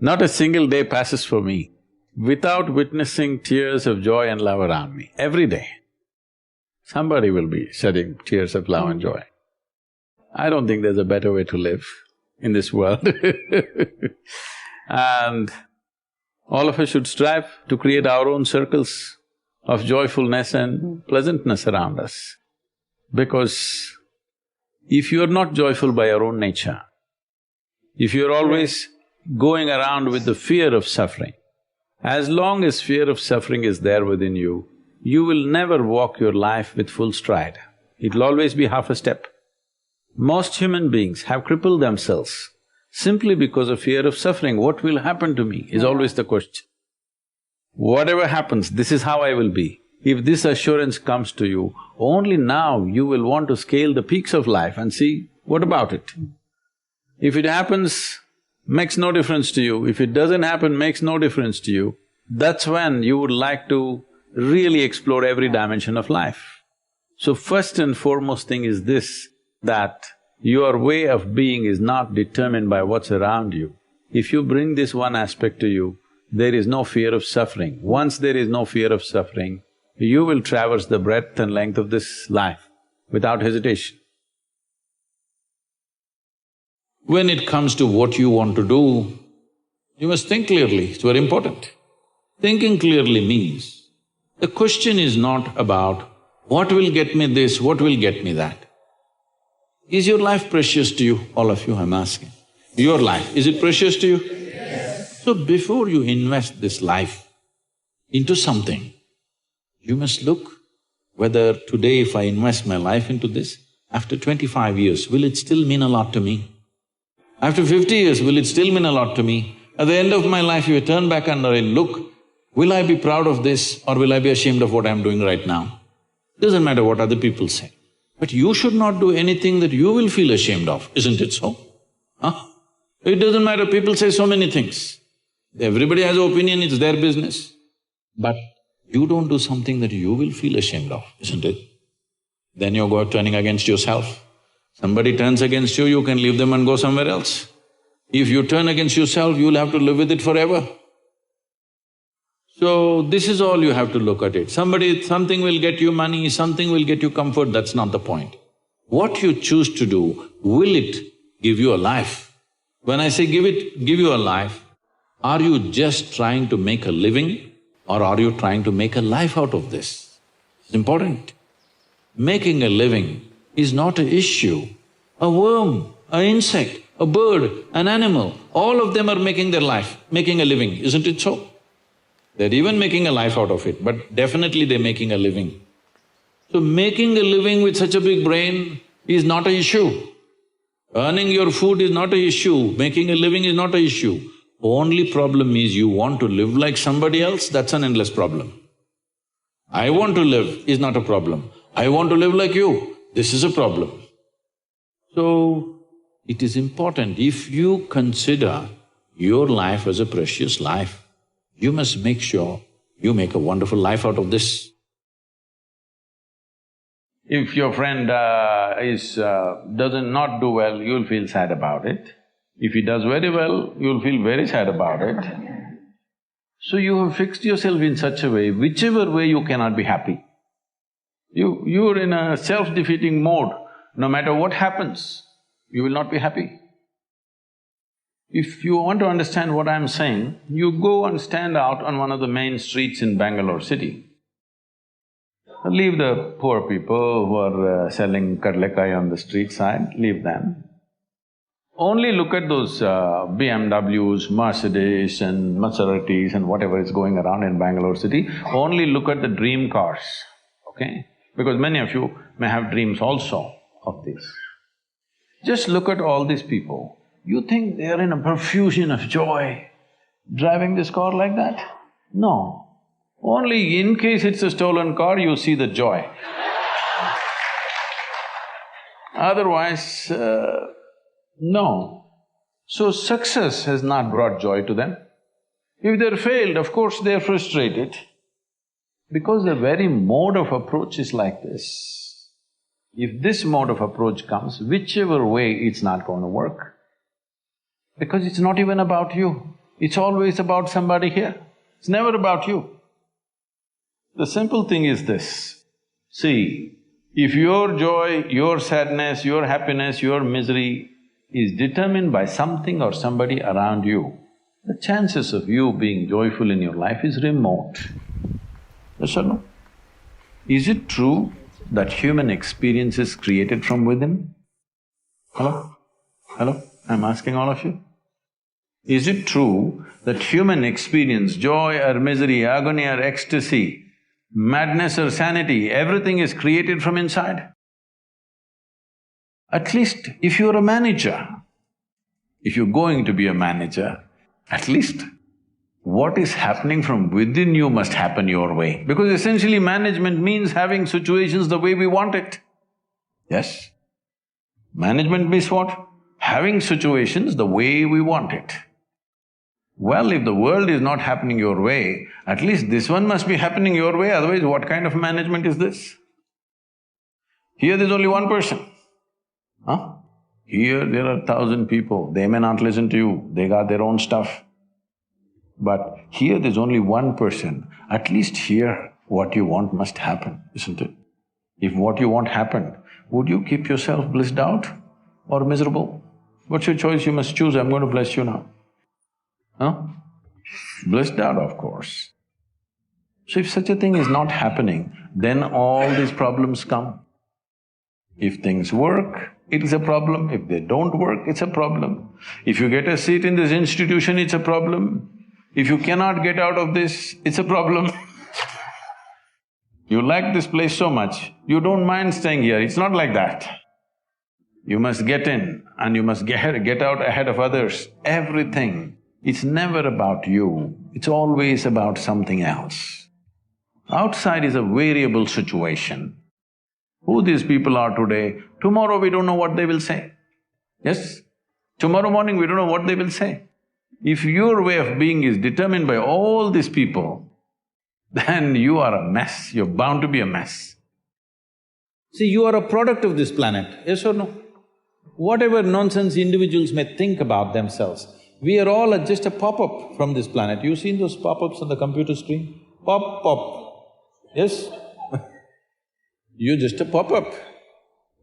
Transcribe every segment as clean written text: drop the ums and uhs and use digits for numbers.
Not a single day passes for me without witnessing tears of joy and love around me. Every day, somebody will be shedding tears of love and joy. I don't think there's a better way to live in this world And all of us should strive to create our own circles of joyfulness and pleasantness around us. Because if you're not joyful by your own nature, if you're always going around with the fear of suffering, as long as fear of suffering is there within you, you will never walk your life with full stride. It'll always be half a step. Most human beings have crippled themselves simply because of fear of suffering. What will happen to me is always the question. Whatever happens, this is how I will be. If this assurance comes to you, only now you will want to scale the peaks of life and see, what about it? If it happens, makes no difference to you. If it doesn't happen, makes no difference to you. That's when you would like to really explore every dimension of life. So first and foremost thing is this, that your way of being is not determined by what's around you. If you bring this one aspect to you, there is no fear of suffering. Once there is no fear of suffering, you will traverse the breadth and length of this life without hesitation. When it comes to what you want to do, you must think clearly, it's very important. Thinking clearly means, the question is not about what will get me this, what will get me that. Is your life precious to you? All of you, I'm asking. Your life, is it precious to you? Yes. So before you invest this life into something, you must look whether today if I invest my life into this, after 25 years, will it still mean a lot to me? After 50 years, will it still mean a lot to me? At the end of my life, if I turn back and I look, will I be proud of this or will I be ashamed of what I'm doing right now? Doesn't matter what other people say. But you should not do anything that you will feel ashamed of, isn't it so? Huh? It doesn't matter, people say so many things. Everybody has an opinion, it's their business. But you don't do something that you will feel ashamed of, isn't it? Then you're turning against yourself. Somebody turns against you, you can leave them and go somewhere else. If you turn against yourself, you'll have to live with it forever. So, this is all you have to look at it. Something will get you money, something will get you comfort, that's not the point. What you choose to do, will it give you a life? When I say give you a life, are you just trying to make a living or are you trying to make a life out of this? It's important. Making a living is not an issue. A worm, an insect, a bird, an animal, all of them are making their life, making a living, isn't it so? They're even making a life out of it, but definitely they're making a living. So making a living with such a big brain is not an issue. Earning your food is not an issue, making a living is not an issue. Only problem is you want to live like somebody else, that's an endless problem. I want to live is not a problem. I want to live like you, this is a problem. So, it is important, if you consider your life as a precious life, you must make sure you make a wonderful life out of this. If your friend doesn't not do well, you'll feel sad about it. If he does very well, you'll feel very sad about it. So you have fixed yourself in such a way, whichever way you cannot be happy. You're in a self-defeating mode. No matter what happens, you will not be happy. If you want to understand what I'm saying, you go and stand out on one of the main streets in Bangalore city. Leave the poor people who are selling kadlekai on the street side, leave them. Only look at those BMWs, Mercedes and Maseratis and whatever is going around in Bangalore city. Only look at the dream cars, okay? Because many of you may have dreams also of this. Just look at all these people. You think they are in a profusion of joy, driving this car like that? No. Only in case it's a stolen car, you see the joy. Otherwise, no. So success has not brought joy to them. If they're failed, of course they're frustrated. Because the very mode of approach is like this. If this mode of approach comes, whichever way, it's not going to work. Because it's not even about you, It's always about somebody here. It's never about you. The simple thing is this, see, if your joy, your sadness, your happiness, your misery is determined by something or somebody around you, the chances of you being joyful in your life is remote. Yes or no? Is it true that human experience is created from within? Hello? Hello? I'm asking all of you. Is it true that human experience, joy or misery, agony or ecstasy, madness or sanity, everything is created from inside? At least if you're a manager, if you're going to be a manager, at least what is happening from within you must happen your way. Because essentially management means having situations the way we want it. Yes? Management means what? Having situations the way we want it. Well, if the world is not happening your way, at least this one must be happening your way, otherwise what kind of management is this? Here there's only one person, huh? Here there are 1,000 people, they may not listen to you, they got their own stuff. But here there's only one person, at least here what you want must happen, isn't it? If what you want happened, would you keep yourself blissed out or miserable? What's your choice? You must choose, I'm going to bless you now. Huh? Blissed out, of course. So if such a thing is not happening, then all these problems come. If things work, it is a problem. If they don't work, it's a problem. If you get a seat in this institution, it's a problem. If you cannot get out of this, it's a problem. You like this place so much, you don't mind staying here, it's not like that. You must get in and you must get out ahead of others, everything. It's never about you, it's always about something else. Outside is a variable situation. Who these people are today, tomorrow we don't know what they will say. Yes? Tomorrow morning we don't know what they will say. If your way of being is determined by all these people, then you are a mess, you're bound to be a mess. See, you are a product of this planet, yes or no? Whatever nonsense individuals may think about themselves, we are all just a pop-up from this planet. You've seen those pop-ups on the computer screen? Pop, pop, yes? You're just a pop-up,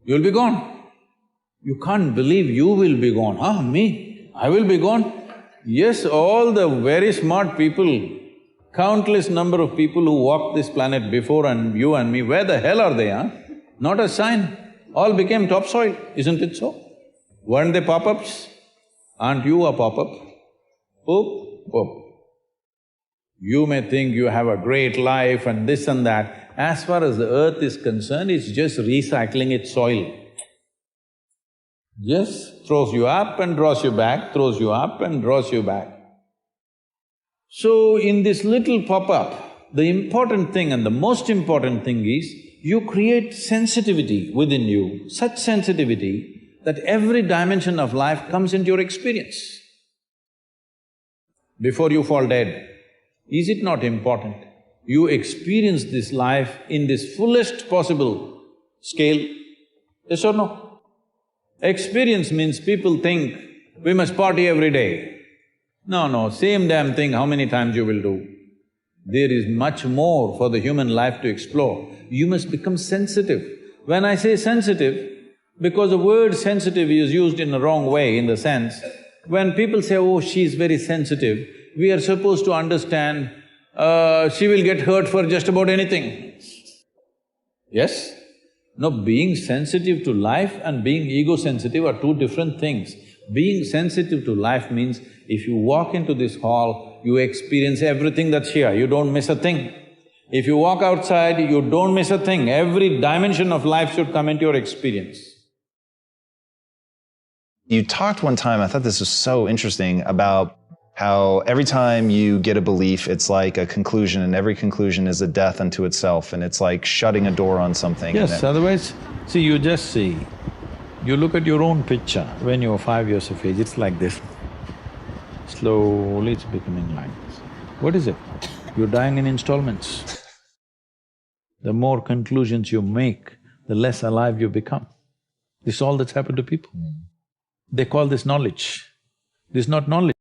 you'll be gone. You can't believe you will be gone, huh? Me? I will be gone? Yes, all the very smart people, countless number of people who walked this planet before and you and me, where the hell are they, huh? Not a sign, all became topsoil, isn't it so? Weren't they pop-ups? Aren't you a pop-up? Poop, poop. You may think you have a great life and this and that. As far as the earth is concerned, it's just recycling its soil. Just throws you up and draws you back, throws you up and draws you back. So in this little pop-up, the important thing and the most important thing is, you create sensitivity within you, such sensitivity that every dimension of life comes into your experience. Before you fall dead, is it not important? You experience this life in this fullest possible scale, yes or no? Experience means people think, we must party every day. No, same damn thing how many times you will do. There is much more for the human life to explore. You must become sensitive. When I say sensitive, because the word sensitive is used in the wrong way, in the sense, when people say, oh, she's very sensitive, we are supposed to understand, she will get hurt for just about anything. Yes? No, being sensitive to life and being ego-sensitive are two different things. Being sensitive to life means if you walk into this hall, you experience everything that's here, you don't miss a thing. If you walk outside, you don't miss a thing. Every dimension of life should come into your experience. You talked one time, I thought this was so interesting, about how every time you get a belief, it's like a conclusion, and every conclusion is a death unto itself, and it's like shutting a door on something. Yes, otherwise, see, you just see, you look at your own picture when you were 5 years of age, it's like this. Slowly it's becoming like this. What is it? You're dying in installments. The more conclusions you make, the less alive you become. This is all that's happened to people. They call this knowledge. This is not knowledge.